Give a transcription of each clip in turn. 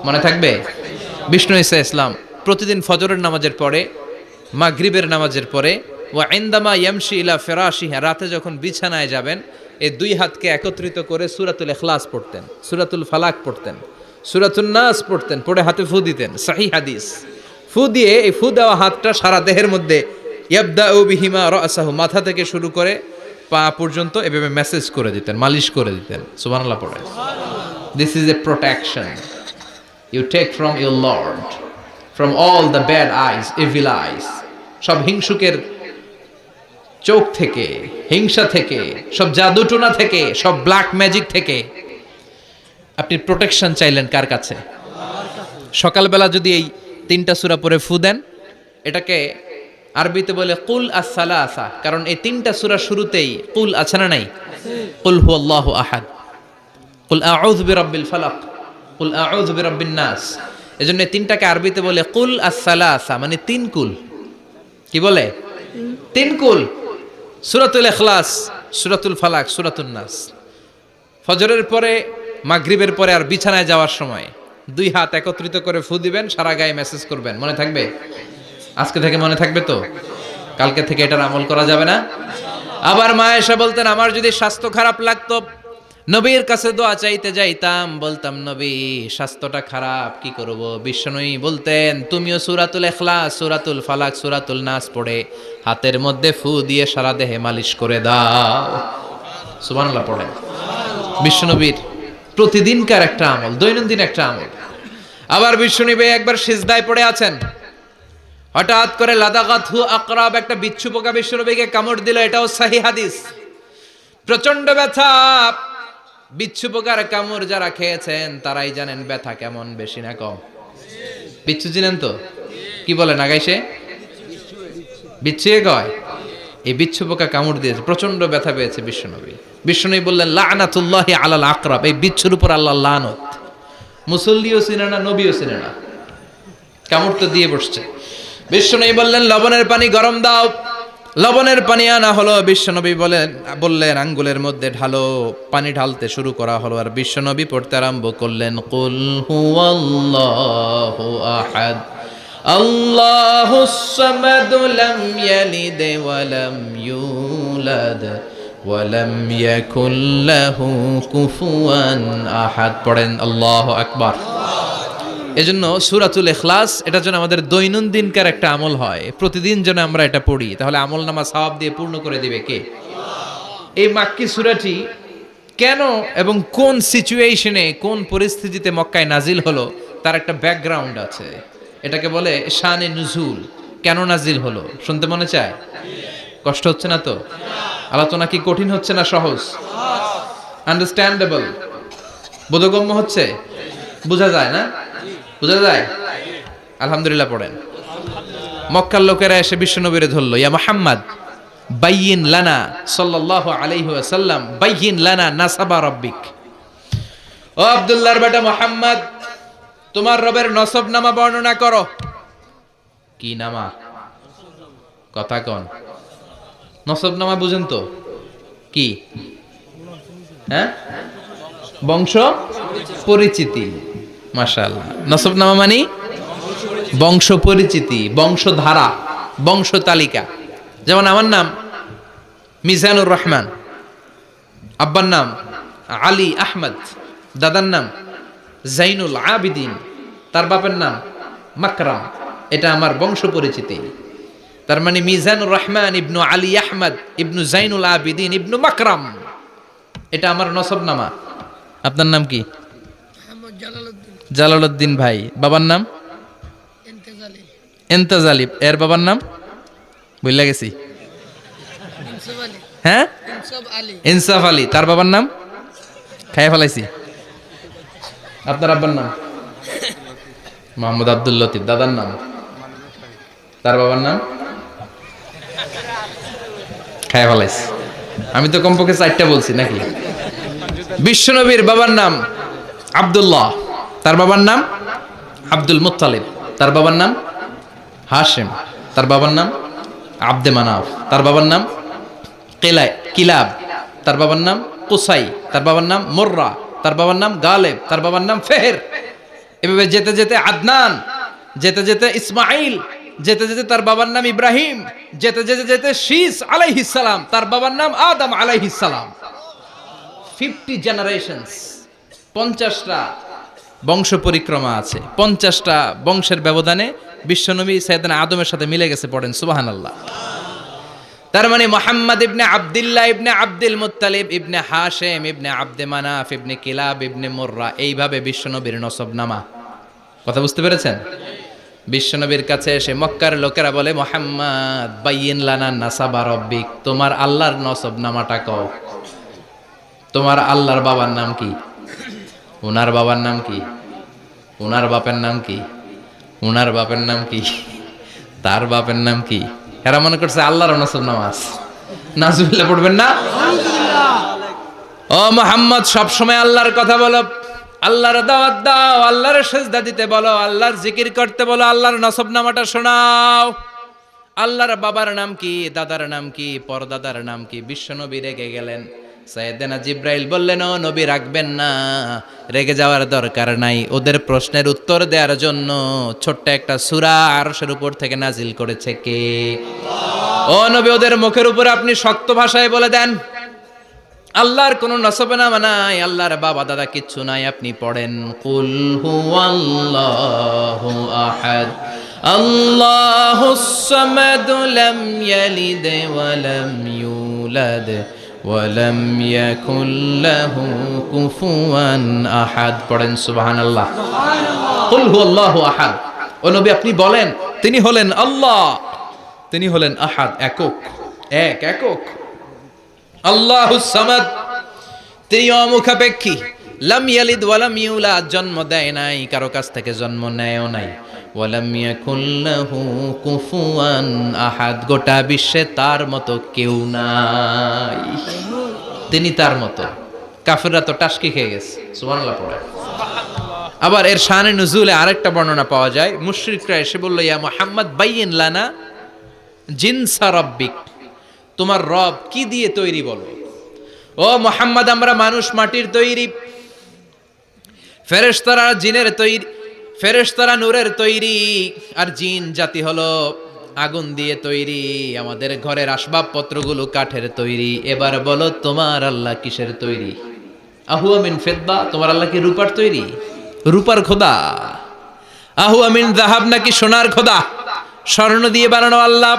মনে থাকবে? বিষ্ণু ঈসা ইসলাম প্রতিদিন ফজরের নামাজের পরে, মাগরিবের নামাজের পরে, ওয়া ইনদামা ইয়ামশি ইলা ফিরাশিহি, রাতে যখন বিছানায় যাবেন এই দুই হাতকে একত্রিত করে সূরাতুল ইখলাস পড়তেন, সূরাতুল ফালাক পড়তেন, সূরাতুন নাস পড়তেন, পড়ে হাতে ফু দিতেন। সহিহ হাদিস। ফু দিয়ে এই ফু দেওয়া হাতটা সারা দেহের মধ্যে ইয়াবদাউ বিহিমা রাসাহু, মাথা থেকে শুরু করে পা পর্যন্ত এভাবে মেসেজ করে দিতেন, মালিশ করে দিতেন। সুবহানাল্লাহ পড়েন। This is a protection you take from your Lord, from all the bad eyes, evil eyes, সব হিংসুকের চোখ থেকে, হিংসা থেকে, সব জাদুটোনা থেকে, সব ব্ল্যাক ম্যাজিক থেকে আপনি প্রোটেকশন চাইলেন কার কাছে? সকালবেলা যদি এই তিনটা সূরা পড়ে ফু দেন, এটাকে আরবিতে বলে কুল আস-সালাসা, কারণ এই তিনটা সূরা শুরুতেই কুল আছে না নাই? কুল হুয়াল্লাহু আহাদ, কুল আউযু বিরাব্বিল ফালাক, কুল আউযু বিরাব্বিন নাস। এজন্য তিনটাকে আরবিতে বলে কুল আস-সালাসা, মানে তিন কুল। কি বলে? তিন কুল। সূরাতুল ইখলাস, সূরাতুল ফালাক, সূরাতুন নাস। ফজরের পরে, মাগরিবের পরে আর বিছানায় যাওয়ার সময় দুই হাত একত্রিত করে ফু দিবেন, সারা গায়ে মেসেজ করবেন। মনে থাকবে? আজকে থেকে মনে থাকবে তো? কালকে থেকে এটার আমল করা যাবে না? আবার মা এসে বলতেন, আমার যদি স্বাস্থ্য খারাপ লাগতো নবীর কাছে দোয়া চাইতে যাইতাম, বলতাম নবী স্বাস্থ্যটা খারাপ, কি করব? বিশ্বনবী বলতেন তুমিও সূরাতুল ইখলাস, সূরাতুল ফালাক, সূরাতুল নাস পড়ে হাতের মধ্যে ফু দিয়ে সারা দেহে মালিশ করে দাও। সুবহানাল্লাহ পড়েন। বিশ্বনবীর প্রতিদিনকার একটা আমল, দৈনন্দিন একটা আমল। আবার বিশ্বনবী একবার সিজদায় পড়ে আছেন, হঠাৎ করে লাদাগাতহু আকরাব, একটা বিচ্ছু পোকা বিশ্বনবীকে কামড় দিল। এটাও সহিহ হাদিস। প্রচন্ড ব্যথা। বিচ্ছু পোকার কামড় যারা খেয়েছেন তারাই জানেন ব্যথা কেমন, বেশি না কম? বিচ্ছু চিনেন তো? কি বলেন আগাইছে? বিচ্ছু কয়? এই বিচ্ছু পোকা কামড় দিয়েছে, প্রচন্ড ব্যথা পেয়েছে বিশ্বনবী। বিশ্বনবী বললেন লানাতুল্লাহি আলাল আকরাব, এই বিচ্ছুর উপর আল্লাহর লানত। মুসল্লিও চিনে না, নবীও চিনে না, কামড় তো দিয়ে বসছে। বিশ্বনবী বললেন লবণের পানি গরম দাও। লবণের পানি আনা হলো। বিশ্বনবী বললেন আঙ্গুলের মধ্যে ঢালো। পানি ঢালতে শুরু করা হলো, আর বিশ্বনবী পড়তে আরম্ভ করলেন কুল হুয়াল্লাহু আহাদ আল্লাহুস সামাদ লাম ইয়ালিদ ওয়া লাম ইউলাদ ওয়া লাম ইয়াকুল লাহু কুফুয়ান আহাদ। পড়েন আল্লাহু আকবার। এজন্য সূরাতুল ইখলাস এটা যেন আমাদের দৈনন্দিনকার একটা আমল হয়, প্রতিদিন যেন আমরা এটা পড়ি, তাহলে আমল নামা সওয়াব দিয়ে পূর্ণ করে দিবে কে? এই মাক্কি সূরাটি কেন এবং কোন সিচুয়েশনে, কোন পরিস্থিতিতে মক্কায় নাজিল হলো তার একটা ব্যাকগ্রাউন্ড আছে। এটাকে বলে শানে নুজুল। কেন নাজিল হলো শুনতে মনে চায়? কষ্ট হচ্ছে না তো? আলোচনা কি কঠিন হচ্ছে না সহজ? আন্ডারস্ট্যান্ডেবল, বোধগম্য হচ্ছে? বোঝা যায় না? বুঝা যায়? আলহামদুলিল্লাহ পড়েন। মক্কার লোকেরা এসে বিশ্বনবীরে ধরলো, ইয়া মুহাম্মদ বাইয়িন লানা সাল্লাল্লাহু আলাইহি ওয়াসাল্লাম বাইয়িন লানা নাসাবা রাব্বিক। ও আব্দুল্লাহর বেটা মুহাম্মদ, তোমার রবের নসব নামা বর্ণনা করো। কি নামা? কথা কোন? নসব নামা বুঝেন তো? কি? হ্যাঁ, বংশ পরিচিতি। মাশাআল্লাহ। নসবনামা মানে বংশ পরিচিতি, বংশধারা, বংশ তালিকা। যেমন আমার নাম মিজানুর রহমান, আব্বার নাম আলী আহমদ, দাদার নাম জাইনুল আবিদিন, তার বাপের নাম মাকরাম। এটা আমার বংশ পরিচিতি। তার মানে মিজানুর রহমান ইবনু আলী আহমদ ইবনু জাইনুল আবিদিন ইবনু মাকরাম, এটা আমার নসবনামা। আপনার নাম কি? জালালউদ্দিন ভাই। বাবার নাম এন্তেজালি। এর বাবার নাম ভুলে গেছি। হ্যাঁ, ইনসাফ আলী। তার বাবার নাম খাইয়া ফেলাইছি। আপনার আব্বার নাম? মোহাম্মদ আব্দুল লতিফ। দাদার নাম? তার বাবার নাম খাইয়া ফেলাইছি। আমি তো কমপক্ষে 4টা বলছি নাকি? বিশ্বনবীর বাবার নাম আব্দুল্লাহ, তার বাবার নাম আব্দুল মুত্তালিব, তার বাবার নাম হাশিম, তার বাবার নাম আব্দে মানাফ, তার বাবার নাম কিলাব, তার বাবার নাম কুসাই, তার বাবার নাম মুররা, তার বাবার নাম গালেব, তার বাবার নাম ফেহের। এভাবে যেতে যেতে আদনান, যেতে যেতে ইসমাইল, যেতে যেতে তার বাবার নাম ইব্রাহিম, যেতে যেতে যেতে শীস আলাইহিস সালাম, তার বাবার নাম আদম আলাইহিস সালাম। 50 জেনারেশনস, 50টা বংশ পরিক্রমা আছে। 50টা বংশের ব্যবধানে বিশ্বনবী সাইয়েদনা আদমের সাথে মিলে গেছে, পড়েন সুবহানাল্লাহ। তার মানে মুহাম্মদ ইবনে আব্দুল্লাহ ইবনে আব্দুল মুত্তালিব ইবনে হাশেম ইবনে আব্দে মানাফ ইবনে কিলাব ইবনে মুররা, এইভাবে বিশ্বনবীর নসবনামা। কথা বুঝতে পেরেছেন? বিশ্বনবীর কাছে এসে মক্কার লোকেরা বলে, মুহাম্মদ বাইয়িন লানা নাসাবা রব্বিক, তোমার আল্লাহর নসবনামাটা কও। তোমার আল্লাহর বাবার নাম কি? উনার বাবার নাম কি? উনার বাপের নাম কি? উনার বাপের নাম কি? তার বাপের নাম কি? এরা মনে করছে আল্লাহর নসবনামা আছে। নাজুবিল্লাহ পড়বেন না? ও মুহাম্মদ, সবসময় আল্লাহর কথা বলো, আল্লাহর দাওয়াত দাও, আল্লাহর সেজদা দিতে বলো, আল্লাহর জিকির করতে বলো, আল্লাহর নসবনামাটা শোনাও। আল্লাহর বাবার নাম কি, দাদার নাম কি, পরদাদার নাম কি? বিশ্বনবী রেগে গেলেন। সাইয়েদনা জিব্রাইল বললেন, ও নবী রাখবেন না, রেগে যাওয়ার দরকার নাই। ওদের প্রশ্নের উত্তর দেওয়ার জন্য ছোট্ট একটা সূরা আরশের উপর থেকে নাজিল করেছে কে? ও নবী, ওদের মুখের উপর আপনি শক্ত ভাষায় বলে দেন, আল্লাহর কোনো নসবনামা নাই, আল্লাহর বাবা দাদা কিচ্ছু নাই। আপনি পড়েন, কুল হুয়াল্লাহু আহাদ আল্লাহুস সামাদ লাম ইয়ালিদ ওয়া লাম ইউলাদ ওয়া লাম ইয়াকুল লাহু কুফুয়ান আহাদ। পড়েন সুবহানাল্লাহ। কুল হুয়াল্লাহু আহাদ। ও নবী, আপনি বলেন, তিনি হলেন আল্লাহ, তিনি হলেন আহাদ, একক, একক। আল্লাহুস সামাদ, তিনি অমুখাপেক্ষী। লাম ইয়ালিদ ওয়া লাম ইউলাদ, জন্ম দেয় নাই, কারো কাছ থেকে জন্ম নেয়ও নাই। ওয়া লাম ইয়াকুল লাহু কুফুয়ান আহাদ, গোটা বিশ্বে তার মতো কেউ নাই, তিনি তার মতো। কাফেররা তো টাসকি খেয়ে গেছে। সুবহানাল্লাহ পড়ে। আবার এর শানে নুজুলে আরেকটা বর্ণনা পাওয়া যায়। মুশরিকরা এসে বলল, ইয়া মুহাম্মদ বাইয়িন লানা জিনসা রাব্বিক, তোমার রব কি দিয়ে তৈরি বলো। ও মুহাম্মদ, আমরা মানুষ মাটির তৈরি, ফেরেশতারা জিনের তৈরি, ফেরেশতারা নূরের তৈরি, আর জিন জাতি হলো আগুন দিয়ে তৈরি, আমাদের ঘরের আসবাবপত্রগুলো কাঠের তৈরি। এবার বলো, তোমার আল্লাহ কিসের তৈরি? আহুয়া মিন ফিদ্দা, তোমার আল্লাহ কি রূপার তৈরি? রূপার খোদা? আহুয়া মিন যাহাব, নাকি সোনার খোদা, স্বর্ণ দিয়ে বানানো আল্লাহ?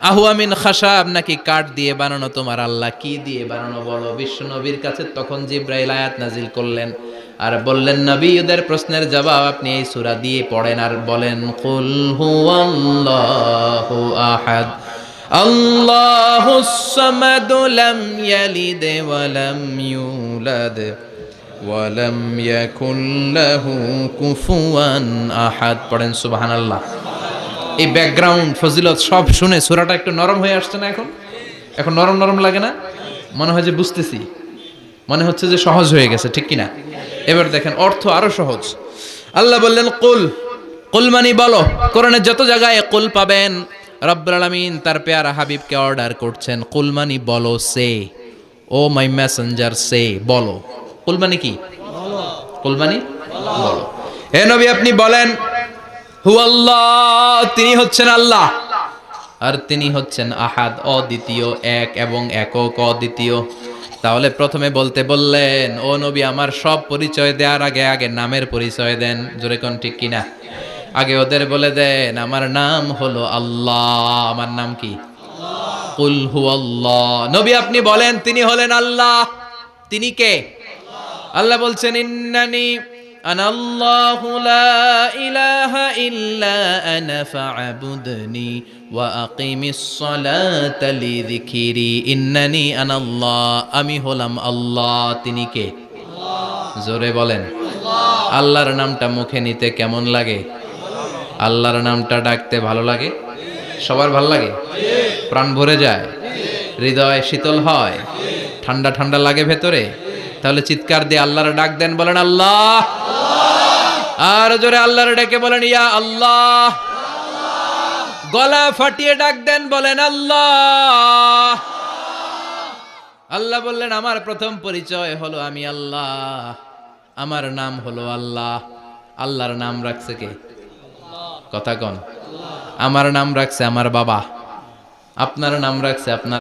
আহুয়া মিন খাশাব, নাকি কাঠ দিয়ে বানানো তোমার আল্লাহ? কি দিয়ে বানানো বলো। বিশ্ব নবীর কাছে তখন জিব্রাইল আয়াত নাজিল করলেন আর বললেন, নবী, ওদের প্রশ্নের জবাব আপনি এই সূরা দিয়ে পড়েন আর বলেন, কুল হুয়াল্লাহু আহাদ আল্লাহুস সামাদ লাম ইয়ালিদ ওয়া লাম ইউলাদ ওয়া লাম ইয়াকুল লাহু কুফুয়ান আহাদ। পড়েন সুবহানাল্লাহ। এই ব্যাকগ্রাউন্ড ফজিলত সব শুনে সূরাটা একটু নরম হয়ে আসছে না? এখন নরম নরম লাগে না? মনে হয় যে বুঝতেছি, মনে হচ্ছে যে সহজ হয়ে গেছে, ঠিক কিনা? এবার দেখেন অর্থ আরো সহজ। আল্লাহ বললেন, কুল, কুল মানে বলো। কোরআনের যত জায়গায় কুল পাবেন, রব্বুল আলামিন তার পেয়ারা হাবিবকে অর্ডার করছেন, কুল মানে বলো, সে, ও মাই মেসেঞ্জার, সে, বলো। কুল মানে কি? কুল মানে বলো। হে নবী, আপনি বলেন, হুয়াল্লাহ, তিনি হচ্ছেন আল্লাহ, আর তিনি হচ্ছেন আহাদ, অদ্বিতীয়, এক এবং একক, অদ্বিতীয়। তাহলে প্রথমে বলতে বললেন, ও নবী, আমার সব পরিচয় দেওয়ার আগে আগে নামের পরিচয় দেন। জোরে কোন ঠিক কিনা? আগে ওদের বলে দেন, আমার নাম হলো আল্লাহ। আমার নাম কি? কুল হুয়াল্লাহ। নবী, আপনি বলেন, তিনি হলেন আল্লাহ। তিনি কে? আল্লাহ বলছেন, ইন্নানি আনাল্লাহু লা ইলাহা ইল্লা আনা ফা'বুদনি ওয়া আকিমিস সালাতা লিযিকরি। ইন্নানি আনাল্লাহ, আমি হলাম আল্লাহ। তিনি কে? জোরে বলেন। আল্লাহর নামটা মুখে নিতে কেমন লাগে? আল্লাহর নামটা ডাকতে ভালো লাগে? সবার ভালো লাগে? প্রাণ ভরে যায়? হৃদয় শীতল হয়? ঠান্ডা ঠান্ডা লাগে ভেতরে? তাহলে চিৎকার দিয়ে আল্লাহর ডাক দেন, বলেন আল্লাহ। আর জোরে আল্লাহর ডেকে বলেন, ইয়া আল্লাহ। গলা ফাটিয়ে ডাক দেন, বলেন আল্লাহ। আল্লাহ বললেন, আমার প্রথম পরিচয় হলো আমি আল্লাহ, আমার নাম হলো আল্লাহ, আল্লাহর নাম রাখছে কে? কথা কন। আমার নাম রাখছে আমার বাবা, আপনার নাম রাখছে আপনার